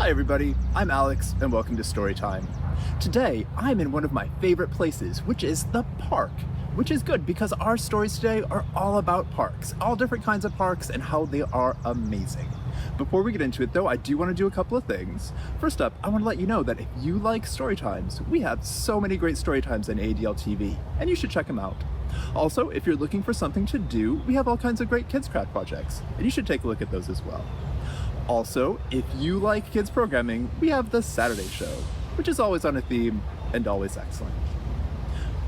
Hi everybody, I'm Alex and welcome to Storytime. Today, I'm in one of my favorite places, which is the park. Which is good because our stories today are all about parks, all different kinds of parks and how they are amazing. Before we get into it though, I do want to do a couple of things. First up, I want to let you know that if you like Storytimes, we have so many great Storytimes on ADL TV, and you should check them out. Also, if you're looking for something to do, we have all kinds of great kids craft projects, and you should take a look at those as well. Also, if you like kids programming, we have the Saturday Show, which is always on a theme and always excellent.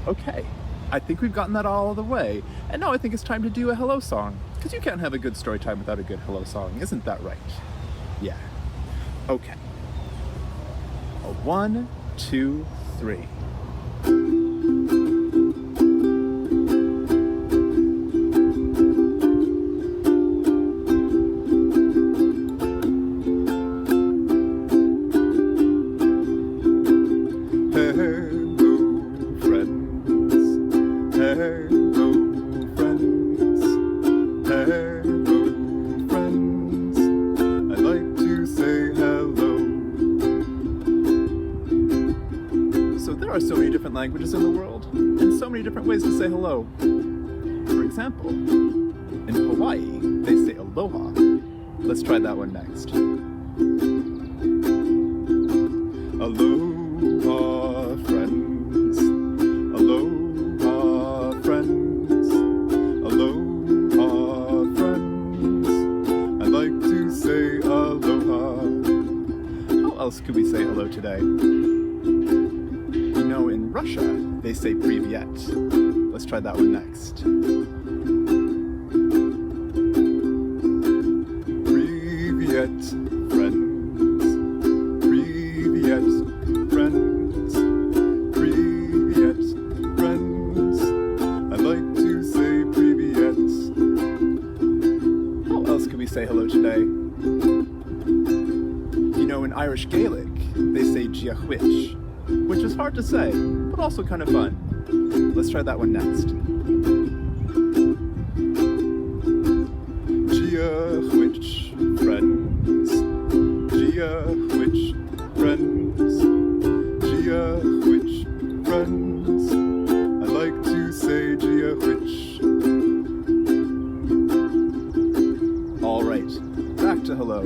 Okay, I think we've gotten that all out of the way, and now I think it's time to do a hello song, because you can't have a good story time without a good hello song, isn't that right? Yeah. Okay. 1, 2, 3. There are so many different languages in the world, and so many different ways to say hello. For example, in Hawaii, they say aloha. Let's try that one next. Aloha, friends. Aloha, friends. Aloha, friends. I'd like to say aloha. How else could we say hello today? In Russia, they say privyet. Let's try that one next. Privyet, friends. Privyet, friends. Privyet, friends. I'd like to say privyet. How else could we say hello today? In Irish Gaelic, they say giachwich, which is hard to say, but also kind of fun. Let's try that one next. Giachwich, friends. Giachwich, friends. Giachwich, friends. I like to say giachwich. All right, back to hello.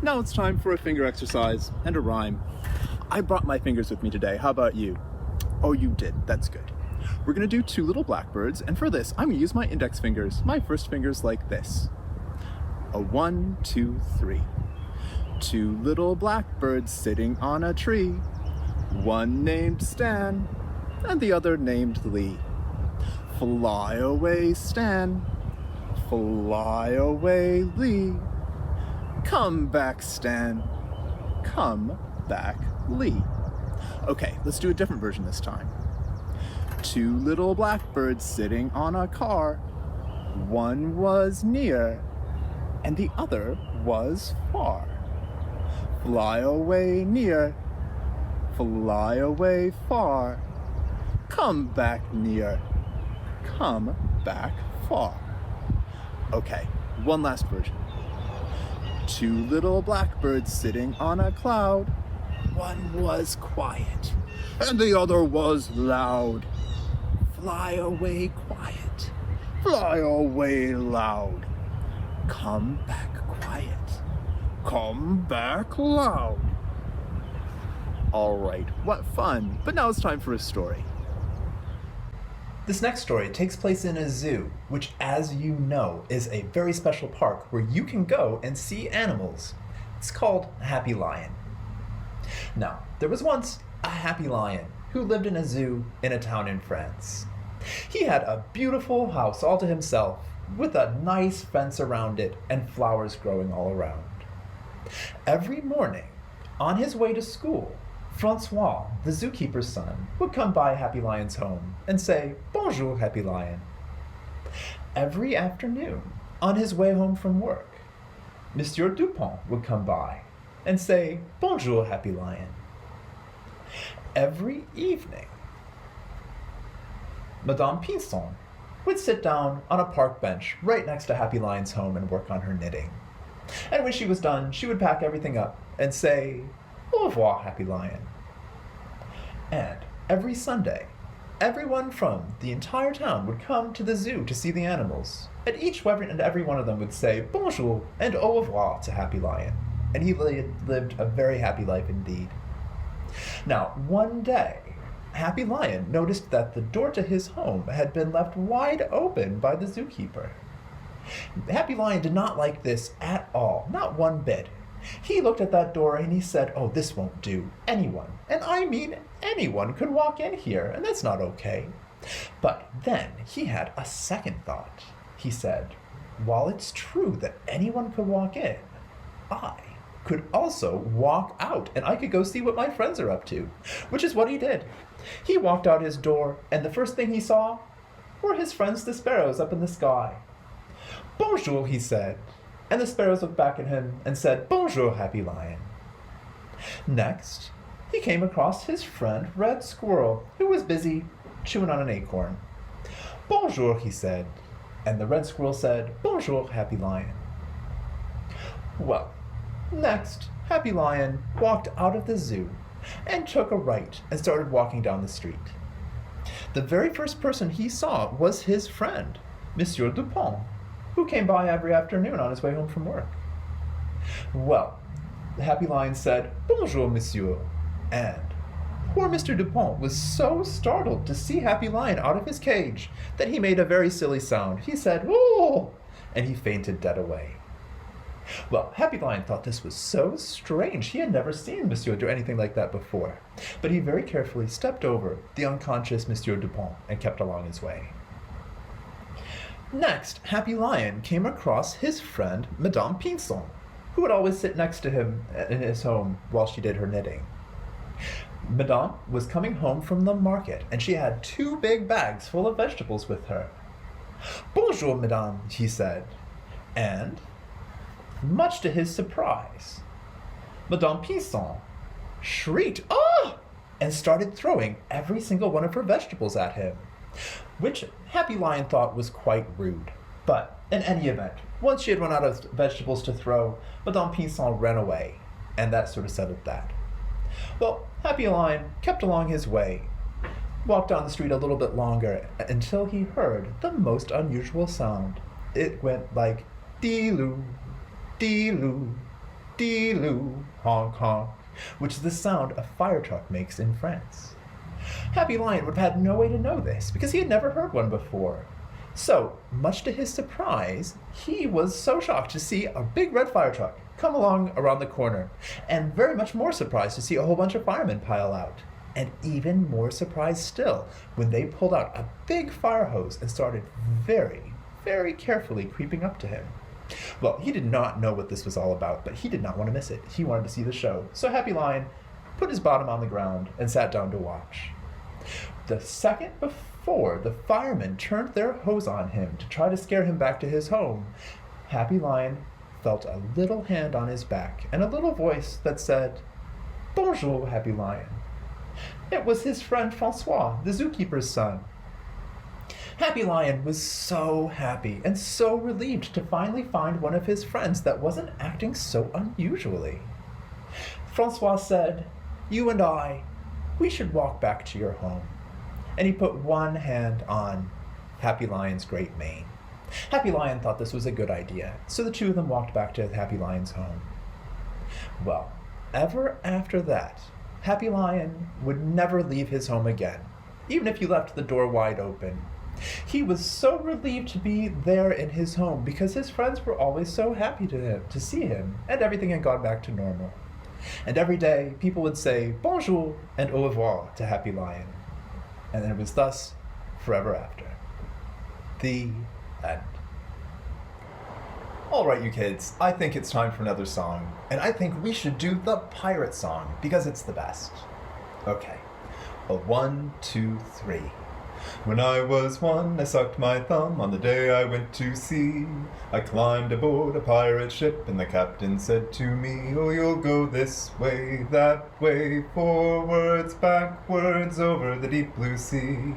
Now it's time for a finger exercise and a rhyme. I brought my fingers with me today. How about you? Oh, you did. That's good. We're going to do 2 little blackbirds, and for this, I'm going to use my index fingers, my first fingers like this. 1, 2, 3. 2 little blackbirds sitting on a tree. One named Stan, and the other named Lee. Fly away, Stan. Fly away, Lee. Come back, Stan. Come back, Lee. Okay, let's do a different version this time. 2 little blackbirds sitting on a car. One was near, and the other was far. Fly away near, fly away far. Come back near, come back far. Okay, one last version. 2 little blackbirds sitting on a cloud. One was quiet, and the other was loud. Fly away quiet, fly away loud. Come back quiet, come back loud. All right, what fun, but now it's time for a story. This next story takes place in a zoo, which, as you know, is a very special park where you can go and see animals. It's called Happy Lion. Now, there was once a happy lion who lived in a zoo in a town in France. He had a beautiful house all to himself, with a nice fence around it and flowers growing all around. Every morning, on his way to school, Francois, the zookeeper's son, would come by Happy Lion's home and say, "Bonjour, Happy Lion." Every afternoon, on his way home from work, Monsieur Dupont would come by and say, "Bonjour, Happy Lion." Every evening, Madame Pinson would sit down on a park bench right next to Happy Lion's home and work on her knitting. And when she was done, she would pack everything up and say, "Au revoir, Happy Lion." And every Sunday, everyone from the entire town would come to the zoo to see the animals. And each and every one of them would say bonjour and au revoir to Happy Lion. And he lived a very happy life indeed. Now, one day, Happy Lion noticed that the door to his home had been left wide open by the zookeeper. Happy Lion did not like this at all, not one bit. He looked at that door and he said, "Oh, this won't do. Anyone, and I mean anyone, could walk in here, and that's not okay." But then he had a second thought. He said, "While it's true that anyone could walk in, I could also walk out, and I could go see what my friends are up to," which is what he did. He walked out his door, and the first thing he saw were his friends the sparrows up in the sky. "Bonjour," he said, and the sparrows looked back at him and said, "Bonjour, Happy Lion." Next, he came across his friend Red Squirrel, who was busy chewing on an acorn. "Bonjour," he said, and the Red Squirrel said, "Bonjour, Happy Lion." Well, next, Happy Lion walked out of the zoo and took a right and started walking down the street. The very first person he saw was his friend, Monsieur Dupont, who came by every afternoon on his way home from work. Well, the Happy Lion said, "Bonjour, monsieur," and poor Mr. Dupont was so startled to see Happy Lion out of his cage that he made a very silly sound. He said, "Oh!" and he fainted dead away. Well, Happy Lion thought this was so strange. He had never seen Monsieur do anything like that before. But he very carefully stepped over the unconscious Monsieur Dupont and kept along his way. Next, Happy Lion came across his friend Madame Pinson, who would always sit next to him in his home while she did her knitting. Madame was coming home from the market, and she had 2 big bags full of vegetables with her. "Bonjour, Madame," he said, and, much to his surprise, Madame Pinson shrieked, "Ah!" and started throwing every single one of her vegetables at him, which Happy Lion thought was quite rude. But in any event, once she had run out of vegetables to throw, Madame Pinson ran away, and that sort of settled that. Well, Happy Lion kept along his way, walked down the street a little bit longer until he heard the most unusual sound. It went like dee-loo, dee-loo, dee-loo, honk honk, which is the sound a fire truck makes in France. Happy Lion would have had no way to know this because he had never heard one before. So, much to his surprise, he was so shocked to see a big red fire truck come along around the corner, and very much more surprised to see a whole bunch of firemen pile out. And even more surprised still when they pulled out a big fire hose and started very, very carefully creeping up to him. Well, he did not know what this was all about, but he did not want to miss it. He wanted to see the show. So Happy Lion put his bottom on the ground and sat down to watch. The second before the firemen turned their hose on him to try to scare him back to his home, Happy Lion felt a little hand on his back and a little voice that said, "Bonjour, Happy Lion." It was his friend Francois, the zookeeper's son. Happy Lion was so happy and so relieved to finally find one of his friends that wasn't acting so unusually. Francois said, "You and I, we should walk back to your home." And he put one hand on Happy Lion's great mane. Happy Lion thought this was a good idea, so the two of them walked back to Happy Lion's home. Well, ever after that, Happy Lion would never leave his home again, even if you left the door wide open. He was so relieved to be there in his home because his friends were always so happy to see him, and everything had gone back to normal. And every day, people would say bonjour and au revoir to Happy Lion. And it was thus forever after. The end. All right, you kids, I think it's time for another song, and I think we should do the pirate song because it's the best. Okay. A 1, 2, 3. When I was 1, I sucked my thumb on the day I went to sea. I climbed aboard a pirate ship, and the captain said to me, "Oh, you'll go this way, that way, forwards, backwards, over the deep blue sea."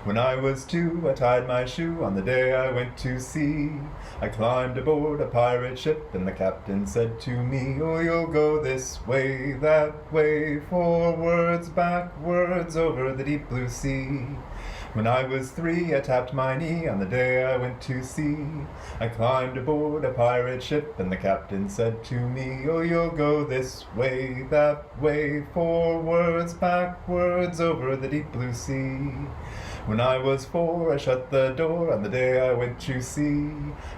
When I was 2, I tied my shoe on the day I went to sea. I climbed aboard a pirate ship, and the captain said to me, "Oh, you'll go this way, that way, forwards, backwards, over the deep blue sea." When I was 3, I tapped my knee on the day I went to sea. I climbed aboard a pirate ship, and the captain said to me, "Oh, you'll go this way, that way, forwards, backwards, over the deep blue sea." When I was 4, I shut the door on the day I went to sea.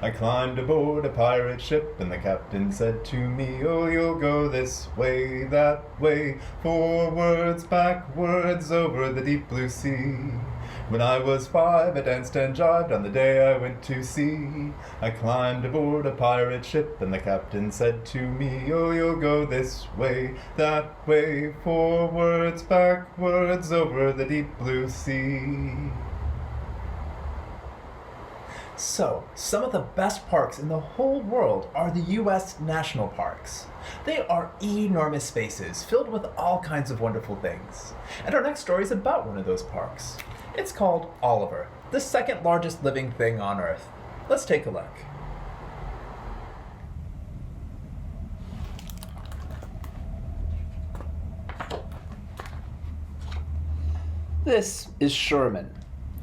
I climbed aboard a pirate ship, and the captain said to me, "Oh, you'll go this way, that way, forwards, backwards, over the deep blue sea." When I was 5, I danced and jived on the day I went to sea. I climbed aboard a pirate ship, and the captain said to me, "Oh, you'll go this way, that way, forwards, backwards, over the deep blue sea." So, some of the best parks in the whole world are the U.S. national parks. They are enormous spaces filled with all kinds of wonderful things. And our next story is about one of those parks. It's called Oliver, the second largest living thing on Earth. Let's take a look. This is Sherman.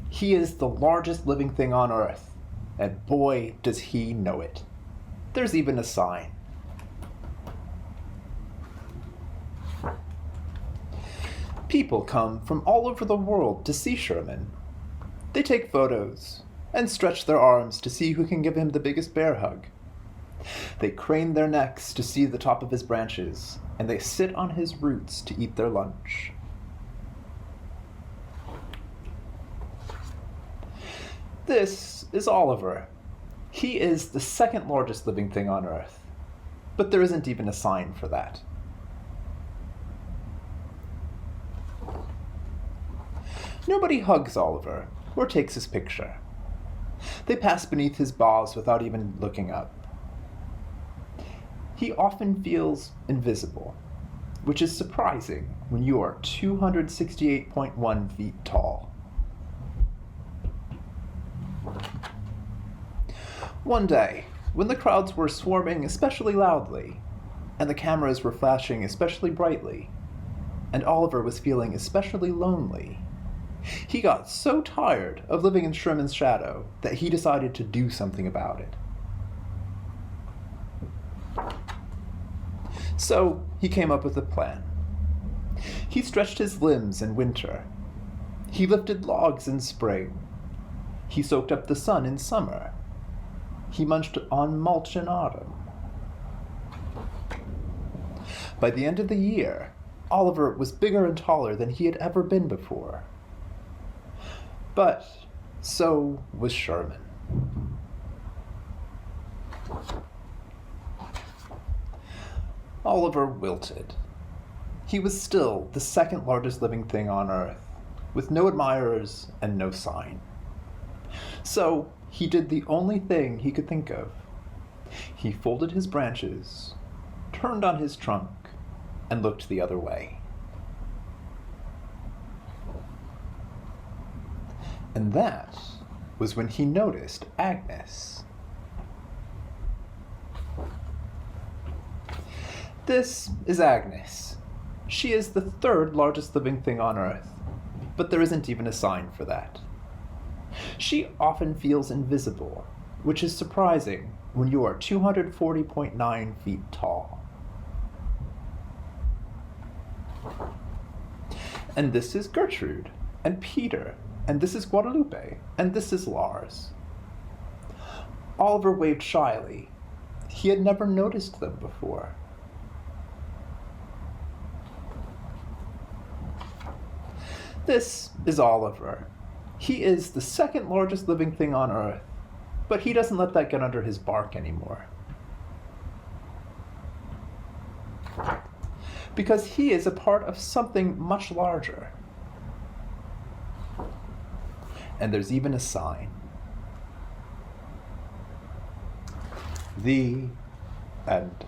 He is the largest living thing on Earth, and boy, does he know it. There's even a sign. People come from all over the world to see Sherman. They take photos and stretch their arms to see who can give him the biggest bear hug. They crane their necks to see the top of his branches, and they sit on his roots to eat their lunch. This is Oliver. He is the second largest living thing on Earth, but there isn't even a sign for that. Nobody hugs Oliver or takes his picture. They pass beneath his boughs without even looking up. He often feels invisible, which is surprising when you are 268.1 feet tall. One day, when the crowds were swarming especially loudly, and the cameras were flashing especially brightly, and Oliver was feeling especially lonely, he got so tired of living in Sherman's shadow that he decided to do something about it. So he came up with a plan. He stretched his limbs in winter. He lifted logs in spring. He soaked up the sun in summer. He munched on mulch in autumn. By the end of the year, Oliver was bigger and taller than he had ever been before. But so was Sherman. Oliver wilted. He was still the second largest living thing on Earth, with no admirers and no sign. So he did the only thing he could think of. He folded his branches, turned on his trunk, and looked the other way. And that was when he noticed Agnes. This is Agnes. She is the third largest living thing on Earth, but there isn't even a sign for that. She often feels invisible, which is surprising when you are 240.9 feet tall. And this is Gertrude, and Peter, and this is Guadalupe, and this is Lars. Oliver waved shyly. He had never noticed them before. This is Oliver. He is the second largest living thing on Earth, but he doesn't let that get under his bark anymore. because he is a part of something much larger. And there's even a sign. The end.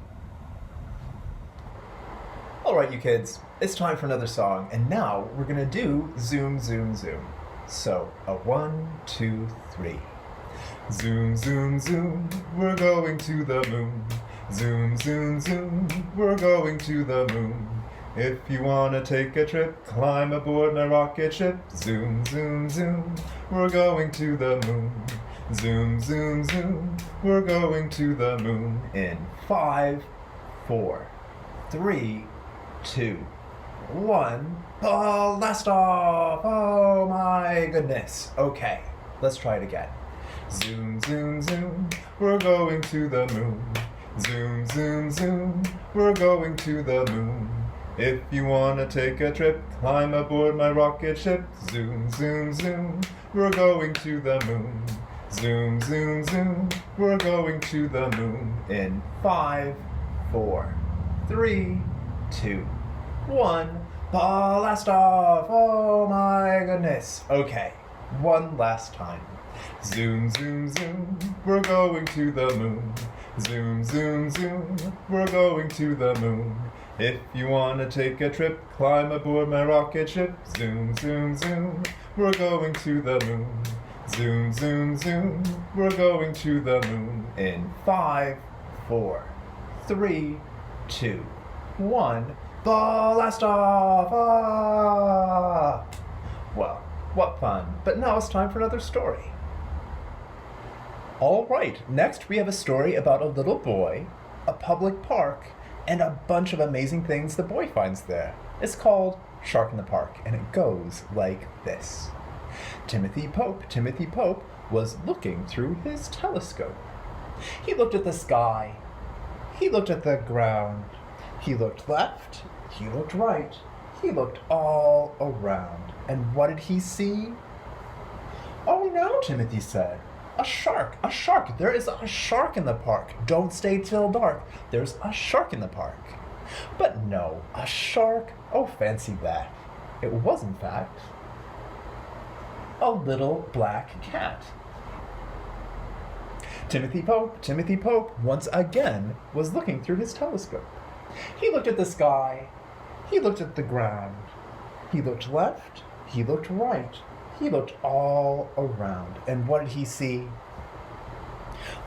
All right, you kids, it's time for another song, and now we're gonna do Zoom, Zoom, Zoom. So, a 1, 2, 3. Zoom, zoom, zoom, we're going to the moon. Zoom, zoom, zoom, we're going to the moon. If you wanna take a trip, climb aboard my rocket ship. Zoom, zoom, zoom, we're going to the moon. Zoom, zoom, zoom, we're going to the moon. In 5, 4, 3, 2, 1. Blast off! Oh my goodness. Okay, let's try it again. Zoom, zoom, zoom, we're going to the moon. Zoom, zoom, zoom, we're going to the moon. If you wanna take a trip, climb aboard my rocket ship. Zoom, zoom, zoom, we're going to the moon. Zoom, zoom, zoom, we're going to the moon. In 5, 4, 3, 2, 1. Blast off! Oh my goodness. Okay, one last time. Zoom, zoom, zoom, we're going to the moon. Zoom, zoom, zoom, we're going to the moon. If you wanna take a trip, climb aboard my rocket ship. Zoom, zoom, zoom, we're going to the moon. Zoom, zoom, zoom, we're going to the moon. In 5, 4, 3, 2, 1. Blast off! Ah! Well, what fun. But now it's time for another story. All right, next we have a story about a little boy, a public park, and a bunch of amazing things the boy finds there. It's called Shark in the Park, and it goes like this. Timothy Pope was looking through his telescope. He looked at the sky. He looked at the ground. He looked left. He looked right. He looked all around. And what did he see? Oh no, Timothy said. A shark, a shark. There is a shark in the park. Don't stay till dark. There's a shark in the park. But no, a shark? Oh, fancy that. It was, in fact, a little black cat. Timothy Pope, once again was looking through his telescope. He looked at the sky. He looked at the ground. He looked left. He looked right. He looked all around. And what did he see?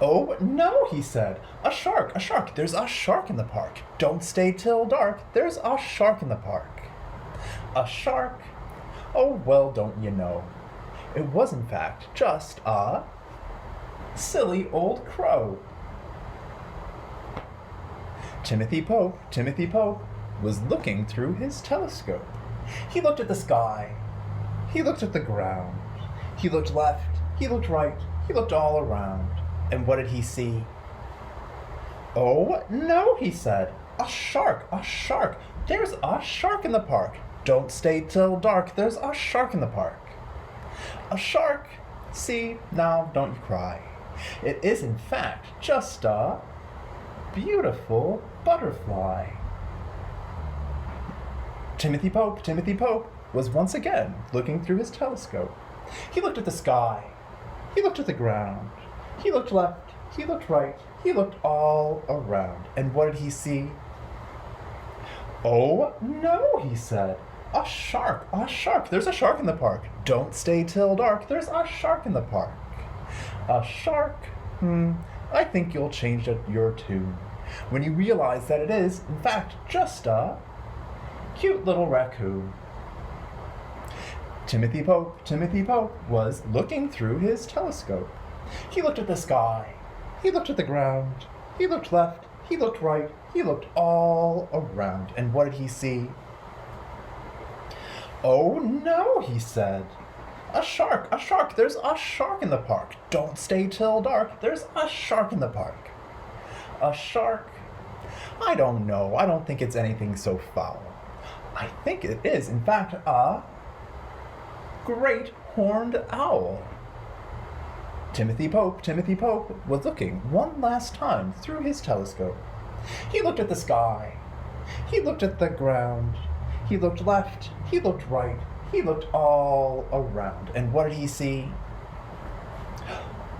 Oh, no, he said. A shark, a shark. There's a shark in the park. Don't stay till dark. There's a shark in the park. A shark? Oh, well, don't you know. It was, in fact, just a silly old crow. Timothy Pope was looking through his telescope. He looked at the sky. He looked at the ground. He looked left. He looked right. He looked all around. And what did he see? Oh, no, he said. A shark, a shark. There's a shark in the park. Don't stay till dark. There's a shark in the park. A shark? See, now don't you cry. It is, in fact, just a beautiful butterfly. Timothy Pope was once again looking through his telescope. He looked at the sky. He looked at the ground. He looked left. He looked right. He looked all around. And what did he see? Oh, no, he said. A shark, a shark. There's a shark in the park. Don't stay till dark. There's a shark in the park. A shark? I think you'll change your tune when you realize that it is, in fact, just a cute little raccoon. Timothy Pope was looking through his telescope. He looked at the sky. He looked at the ground. He looked left. He looked right. He looked all around. And what did he see? Oh, no, he said. A shark, a shark. There's a shark in the park. Don't stay till dark. There's a shark in the park. A shark? I don't know. I don't think it's anything so foul. I think it is, in fact, a great horned owl. Timothy Pope was looking one last time through his telescope. He looked at the sky. He looked at the ground. He looked left. He looked right. He looked all around. And what did he see?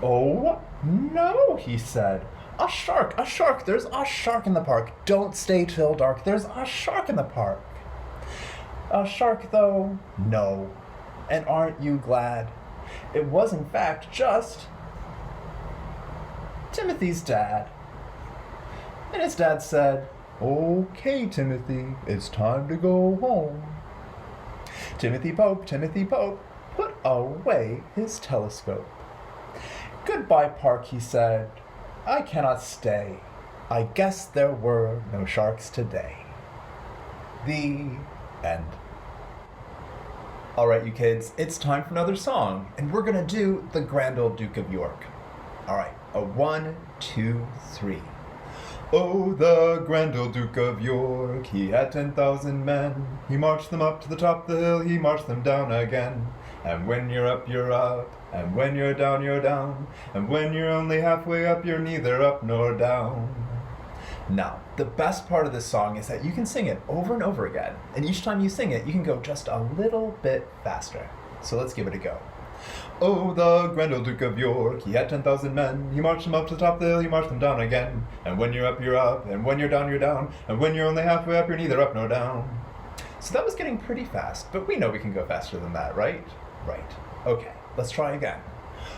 Oh, no, he said. A shark, a shark. There's a shark in the park. Don't stay till dark. There's a shark in the park. A shark, though? No. And aren't you glad? It was, in fact, just Timothy's dad. And his dad said, "Okay, Timothy, it's time to go home." Timothy Pope, put away his telescope. "Goodbye, Park," he said. "I cannot stay. I guess there were no sharks today." The end. All right, you kids, it's time for another song, and we're gonna do The Grand Old Duke of York. All right, a 1, 2, 3. Oh, the grand old Duke of York, he had 10,000 men. He marched them up to the top of the hill, he marched them down again. And when you're up, you're up, and when you're down, you're down. And when you're only halfway up, you're neither up nor down. Now, the best part of this song is that you can sing it over and over again, and each time you sing it, you can go just a little bit faster. So let's give it a go. Oh, the grand old Duke of York, he had 10,000 men. He marched them up to the top of the hill, he marched them down again. And when you're up, you're up, and when you're down, you're down. And when you're only halfway up, you're neither up nor down. So that was getting pretty fast, but we know we can go faster than that, right? Right. Okay, let's try again.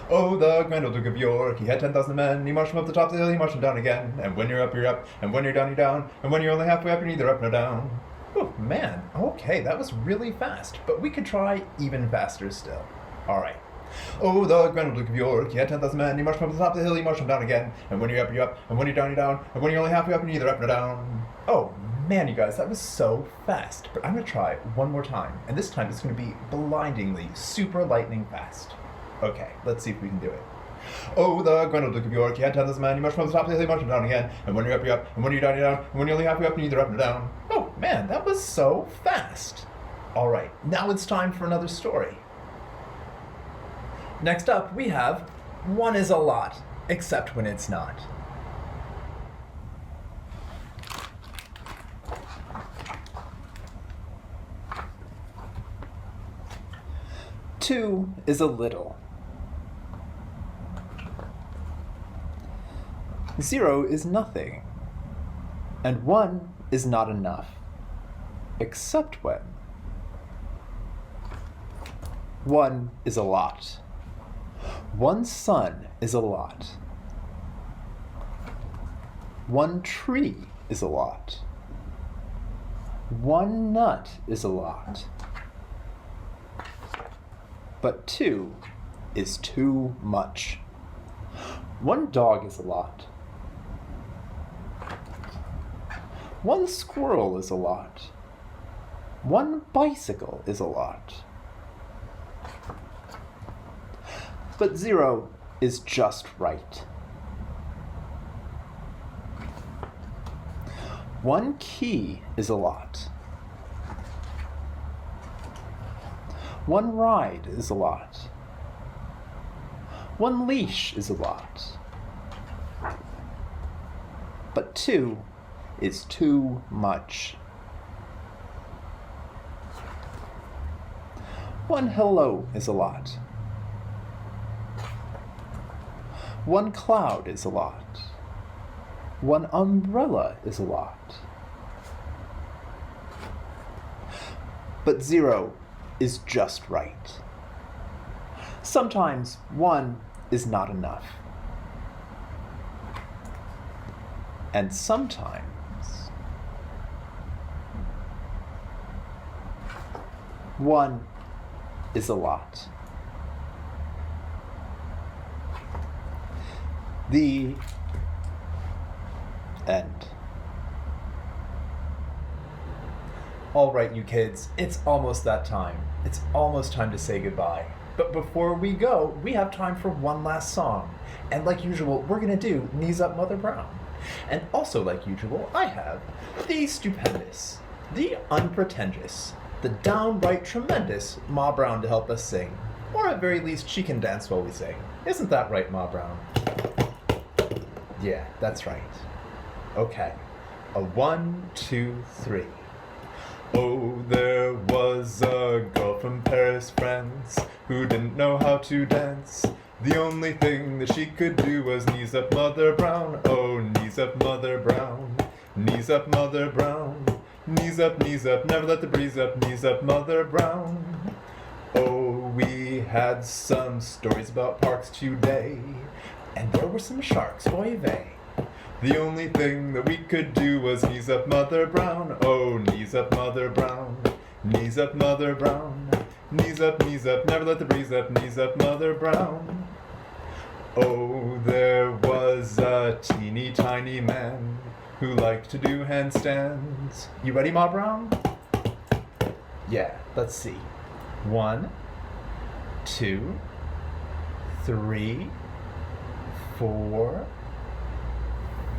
Oh, the grand old Duke of York, he had 10,000 men. He marched them up the top of the hill, he marched them down again. And when you're up, you're up, and when you're down, you're down. And when you're only halfway up, you're neither up nor down. Oh, man, okay, that was really fast, but we could try even faster still. All right. Oh, the grand old Duke of York, he had 10,000 men. He marched them up to the top of the hill, he marched them down again. And when you're up, you're up, and when you're down, you're down. And when you're only halfway up, you're neither up nor down. Oh, man, you guys, that was so fast. But I'm going to try one more time, and this time it's going to be blindingly, super lightning fast. Okay, let's see if we can do it. Oh, the grand old Duke of York, he had 10,000 men. He marched from the top of the hill, he marched them down again. And when you're up, you're up, and when you're down, you're down. And when you're only halfway up, you're neither up nor down. Oh, man, that was so fast. All right, now it's time for another story. Next up, we have One is a Lot, except when it's not. Two is a little. 0 is nothing. And 1 is not enough. Except when 1 is a lot. 1 sun is a lot. 1 tree is a lot. 1 nut is a lot. But 2 is too much. 1 dog is a lot. 1 squirrel is a lot. 1 bicycle is a lot. But 0 is just right. 1 key is a lot. 1 ride is a lot. 1 leash is a lot. But 2 is too much. 1 hello is a lot. 1 cloud is a lot. 1 umbrella is a lot. But 0 is just right. Sometimes 1 is not enough. And sometimes 1 is a lot. The end. All right, you kids, it's almost that time. It's almost time to say goodbye. But before we go, we have time for one last song. And like usual, we're gonna do Knees Up Mother Brown. And also like usual, I have the stupendous, the unpretentious, the downright tremendous Ma Brown to help us sing. Or at very least, she can dance while we sing. Isn't that right, Ma Brown? Yeah, that's right. Okay. A 1, 2, 3. Oh, there was a girl from Paris, France, who didn't know how to dance. The only thing that she could do was knees up, Mother Brown. Oh, knees up, Mother Brown. Knees up, Mother Brown. Knees up, never let the breeze up. Knees up, Mother Brown. Oh, we had some stories about parks today, and there were some sharks, oy vey. The only thing that we could do was knees up, Mother Brown. Oh, knees up, Mother Brown. Knees up, Mother Brown. Knees up, never let the breeze up. Knees up, Mother Brown. Oh, there was a teeny tiny man who liked to do handstands. You ready, Ma Brown? Yeah, let's see. 1, 2, 3, 4,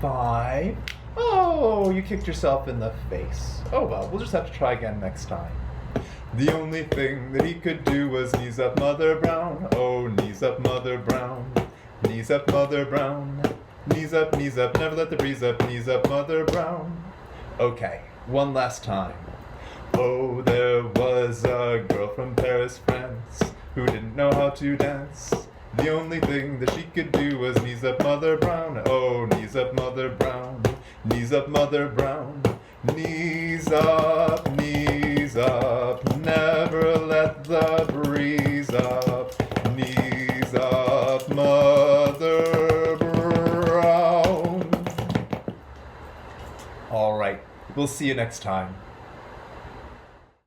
5. Oh, you kicked yourself in the face. Oh well, we'll just have to try again next time. The only thing that he could do was knees up, Mother Brown. Oh, knees up, Mother Brown. Knees up, Mother Brown. Knees up, never let the breeze up. Knees up, Mother Brown. Okay, one last time. Oh, there was a girl from Paris, France, who didn't know how to dance. The only thing that she could do was knees up, Mother Brown. Oh, knees up, Mother Brown. Knees up, Mother Brown. Knees up, never let the breeze up. Knees up, Mother Brown. All right, we'll see you next time.